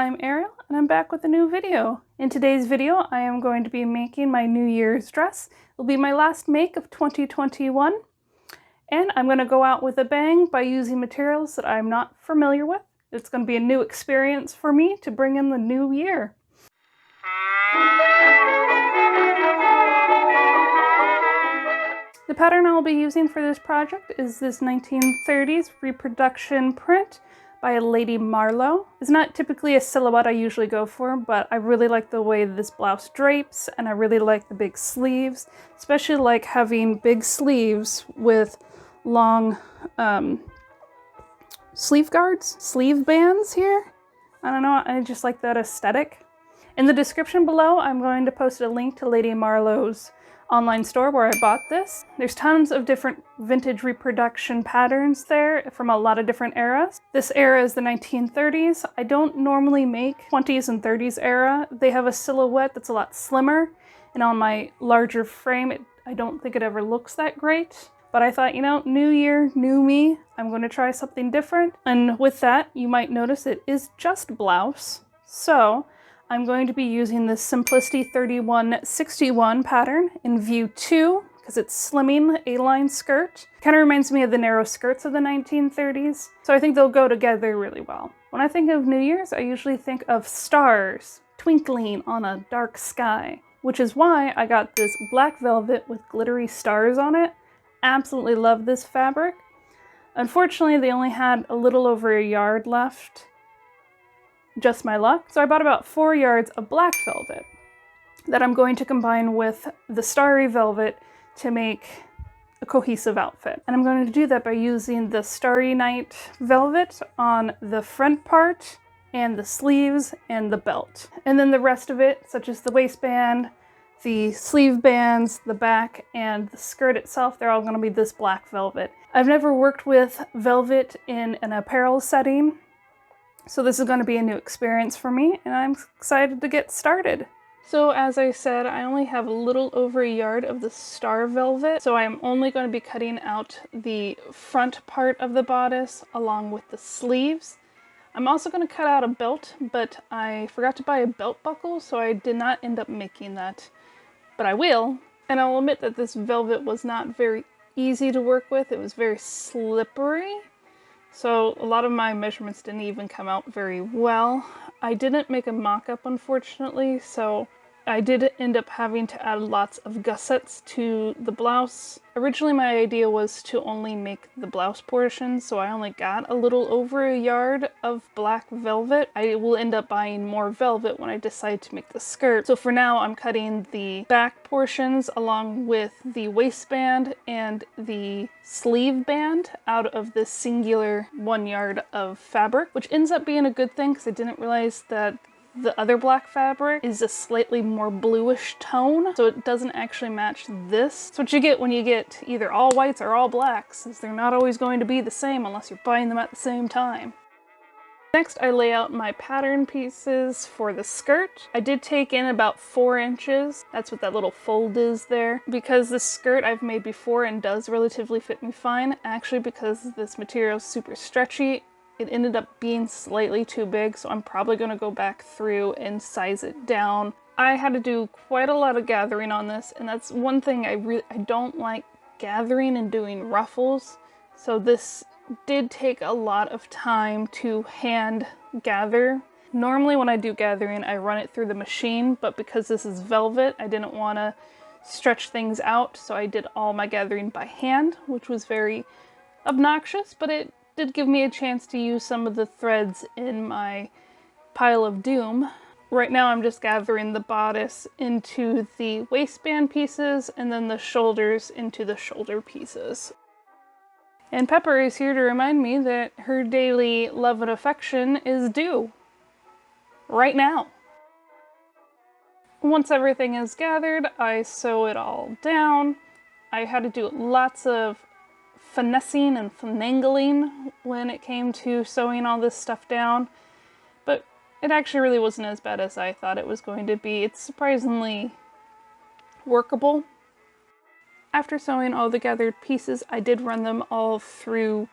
I'm Ariel and I'm back with a new video. In today's video I am going to be making my New Year's dress. It'll be my last make of 2021 and I'm going to go out with a bang by using materials that I'm not familiar with. It's going to be a new experience for me to bring in the new year. The pattern I'll be using for this project is this 1930s reproduction print by Lady Marlowe. It's not typically a silhouette I usually go for, but I really like the way this blouse drapes and I really like the big sleeves, especially like having big sleeves with long sleeve guards, sleeve bands here. I don't know, I just like that aesthetic. In the description below, I'm going to post a link to Lady Marlowe's online store where I bought this. There's tons of different vintage reproduction patterns there from a lot of different eras. This era is the 1930s. I don't normally make 20s and 30s era. They have a silhouette that's a lot slimmer, and on my larger frame, I don't think it ever looks that great. But I thought, you know, new year, new me, I'm going to try something different. And with that, you might notice it is just blouse. So I'm going to be using the Simplicity 3161 pattern in view 2 because it's slimming A-line skirt. Kind of reminds me of the narrow skirts of the 1930s, so I think they'll go together really well. When I think of New Year's, I usually think of stars twinkling on a dark sky, which is why I got this black velvet with glittery stars on it. Absolutely love this fabric. Unfortunately, they only had a little over a yard left. Just my luck. So I bought about 4 yards of black velvet that I'm going to combine with the starry velvet to make a cohesive outfit. And I'm going to do that by using the Starry Night velvet on the front part and the sleeves and the belt. And then the rest of it, such as the waistband, the sleeve bands, the back, and the skirt itself, they're all going to be this black velvet. I've never worked with velvet in an apparel setting, so this is going to be a new experience for me, and I'm excited to get started. So as I said, I only have a little over a yard of the star velvet, so I'm only going to be cutting out the front part of the bodice along with the sleeves. I'm also going to cut out a belt, but I forgot to buy a belt buckle, so I did not end up making that. But I will, and I'll admit that this velvet was not very easy to work with. It was very slippery. So a lot of my measurements didn't even come out very well. I didn't make a mock-up, unfortunately, so I did end up having to add lots of gussets to the blouse. Originally my idea was to only make the blouse portion, so I only got a little over a yard of black velvet. I will end up buying more velvet when I decide to make the skirt. So for now I'm cutting the back portions along with the waistband and the sleeve band out of this singular 1 yard of fabric, which ends up being a good thing because I didn't realize that the other black fabric is a slightly more bluish tone, so it doesn't actually match this. It's what you get when you get either all whites or all blacks, is they're not always going to be the same unless you're buying them at the same time. Next, I lay out my pattern pieces for the skirt. I did take in about 4 inches. That's what that little fold is there. Because this skirt I've made before and does relatively fit me fine, actually because this material is super stretchy, it ended up being slightly too big, so I'm probably going to go back through and size it down. I had to do quite a lot of gathering on this, and that's one thing I don't like, gathering and doing ruffles. So this did take a lot of time to hand gather. Normally when I do gathering, I run it through the machine, but because this is velvet, I didn't want to stretch things out, so I did all my gathering by hand, which was very obnoxious, but it did give me a chance to use some of the threads in my pile of doom. Right now I'm just gathering the bodice into the waistband pieces and then the shoulders into the shoulder pieces. And Pepper is here to remind me that her daily love and affection is due right now. Once everything is gathered, I sew it all down. I had to do lots of finessing and finagling when it came to sewing all this stuff down, but it actually really wasn't as bad as I thought it was going to be. It's surprisingly workable. After sewing all the gathered pieces, I did run them all through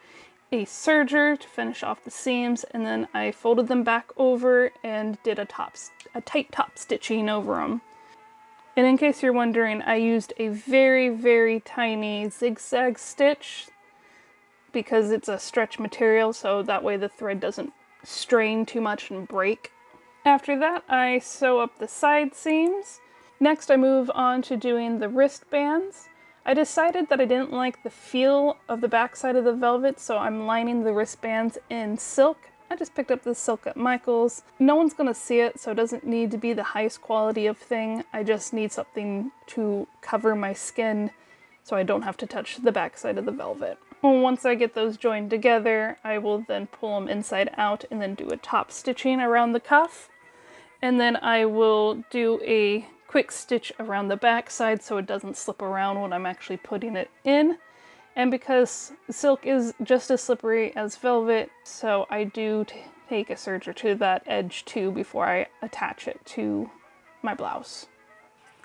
a serger to finish off the seams, and then I folded them back over and did a tight top stitching over them. And in case you're wondering, I used a very, very tiny zigzag stitch because it's a stretch material, so that way the thread doesn't strain too much and break. After that, I sew up the side seams. Next, I move on to doing the wristbands. I decided that I didn't like the feel of the backside of the velvet, so I'm lining the wristbands in silk. I just picked up this silk at Michael's. No one's gonna see it, so it doesn't need to be the highest quality of thing. I just need something to cover my skin so I don't have to touch the backside of the velvet. Well, once I get those joined together, I will then pull them inside out and then do a top stitching around the cuff. And then I will do a quick stitch around the back side so it doesn't slip around when I'm actually putting it in. And because silk is just as slippery as velvet, so I do take a serger to that edge too before I attach it to my blouse.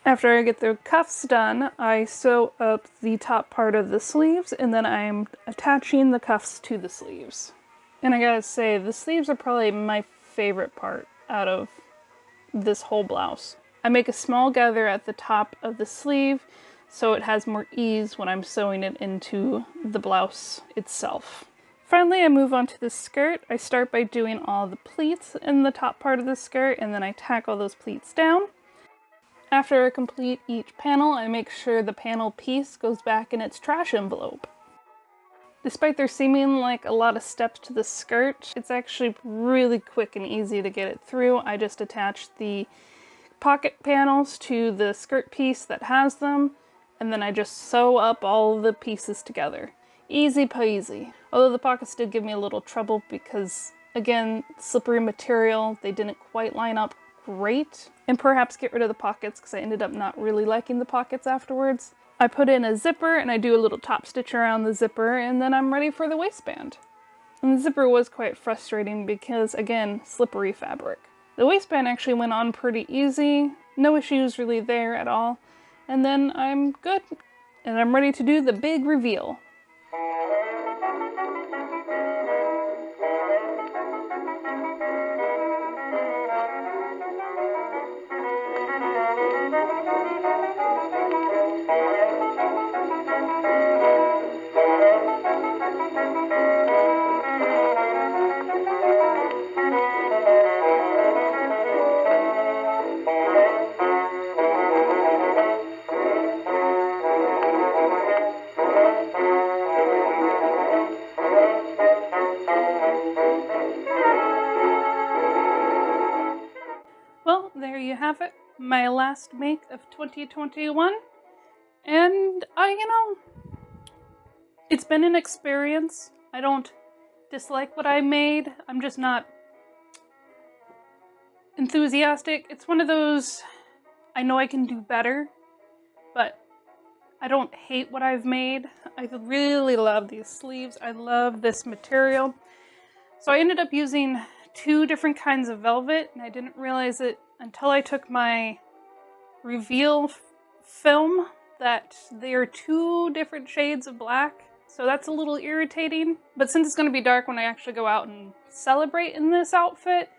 After I get the cuffs done, I sew up the top part of the sleeves, and then I'm attaching the cuffs to the sleeves. And I gotta say, the sleeves are probably my favorite part out of this whole blouse. I make a small gather at the top of the sleeve so it has more ease when I'm sewing it into the blouse itself. Finally, I move on to the skirt. I start by doing all the pleats in the top part of the skirt, and then I tack all those pleats down. After I complete each panel, I make sure the panel piece goes back in its trash envelope. Despite there seeming like a lot of steps to the skirt, it's actually really quick and easy to get it through. I just attach the pocket panels to the skirt piece that has them, and then I just sew up all the pieces together. Easy peasy. Although the pockets did give me a little trouble because, again, slippery material, they didn't quite line up great. And perhaps get rid of the pockets because I ended up not really liking the pockets afterwards. I put in a zipper and I do a little top stitch around the zipper, and then I'm ready for the waistband. And the zipper was quite frustrating because, again, slippery fabric. The waistband actually went on pretty easy, no issues really there at all. And then I'm good, and I'm ready to do the big reveal. Well, there you have it, my last make of 2021, and it's been an experience. I don't dislike what I made, I'm just not enthusiastic. It's one of those, I know I can do better, but I don't hate what I've made. I really love these sleeves, I love this material. So I ended up using 2 different kinds of velvet, and I didn't realize it until I took my reveal film that they are 2 different shades of black. So that's a little irritating, but since it's going to be dark when I actually go out and celebrate in this outfit,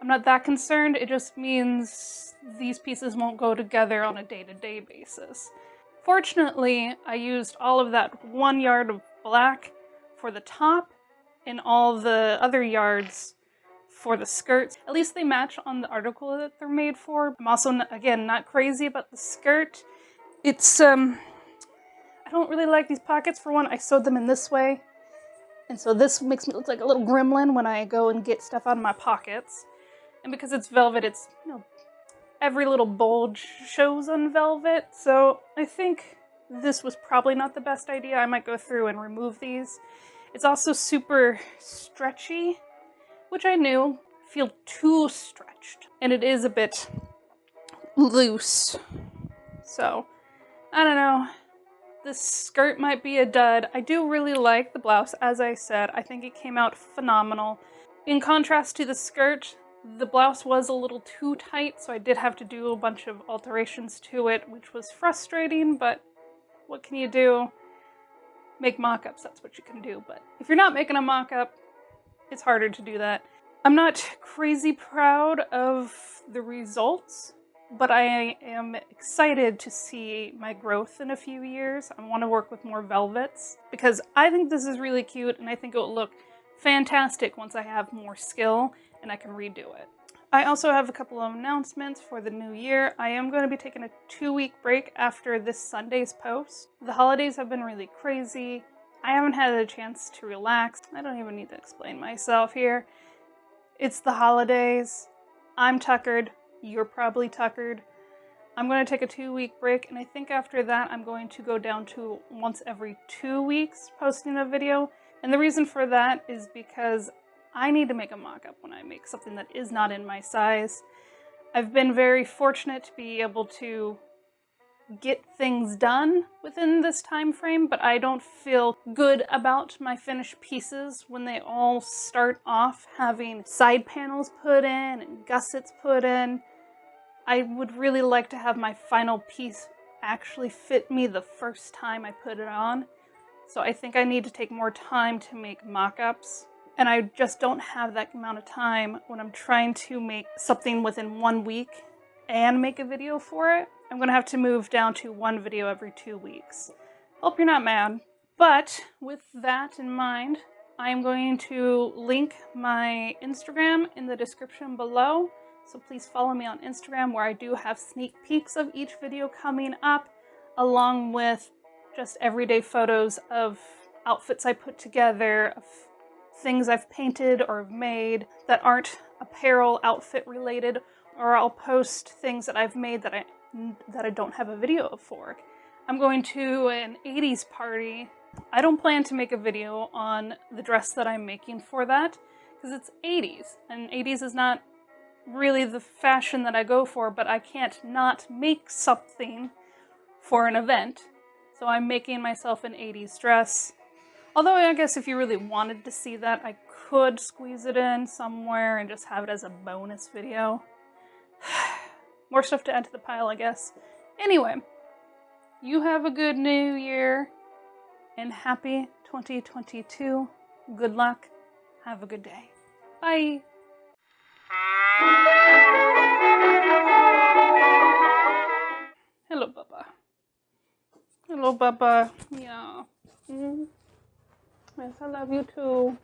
I'm not that concerned. It just means these pieces won't go together on a day-to-day basis. Fortunately, I used all of that 1 yard of black for the top and all the other yards for the skirts. At least they match on the article that they're made for. I'm also, again, not crazy about the skirt. It's, I don't really like these pockets. For one, I sewed them in this way, and so this makes me look like a little gremlin when I go and get stuff out of my pockets. And because it's velvet, it's, every little bulge shows on velvet, so I think this was probably not the best idea. I might go through and remove these. It's also super stretchy, which I knew. I feel too stretched, and it is a bit loose. So, I don't know. This skirt might be a dud. I do really like the blouse, as I said. I think it came out phenomenal. In contrast to the skirt, the blouse was a little too tight, so I did have to do a bunch of alterations to it, which was frustrating, but what can you do? make mock-ups, that's what you can do. But if you're not making a mock-up, it's harder to do that. I'm not crazy proud of the results, but I am excited to see my growth in a few years. I want to work with more velvets because I think this is really cute and I think it will look fantastic once I have more skill and I can redo it. I also have a couple of announcements for the new year. I am going to be taking a 2-week break after this Sunday's post. The holidays have been really crazy. I haven't had a chance to relax. I don't even need to explain myself here. It's the holidays. I'm tuckered. You're probably tuckered. I'm going to take a 2-week break, and I think after that I'm going to go down to once every 2 weeks posting a video. And the reason for that is because I need to make a mock-up when I make something that is not in my size. I've been very fortunate to be able to get things done within this time frame, but I don't feel good about my finished pieces when they all start off having side panels put in and gussets put in. I would really like to have my final piece actually fit me the first time I put it on. So I think I need to take more time to make mock-ups. And I just don't have that amount of time when I'm trying to make something within 1 week and make a video for it. I'm going to have to move down to 1 video every 2 weeks. Hope you're not mad. But with that in mind, I am going to link my Instagram in the description below. So please follow me on Instagram, where I do have sneak peeks of each video coming up, along with just everyday photos of outfits I put together, of things I've painted or made that aren't apparel outfit related, or I'll post things that I've made that I don't have a video for. I'm going to an 80s party. I don't plan to make a video on the dress that I'm making for that, because it's 80s, and 80s is not really the fashion that I go for, but I can't not make something for an event. So I'm making myself an 80s dress. Although I guess if you really wanted to see that, I could squeeze it in somewhere and just have it as a bonus video. More stuff to add to the pile, I guess. Anyway, you have a good new year and happy 2022. Good luck. Have a good day. Bye. Hello, Bubba. Hello, Bubba. Yeah. Yes, I love you too.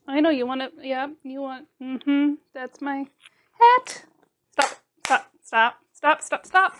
I know you want it. Yeah, you want. That's my hat. Stop. Stop. Stop. Stop. Stop. Stop.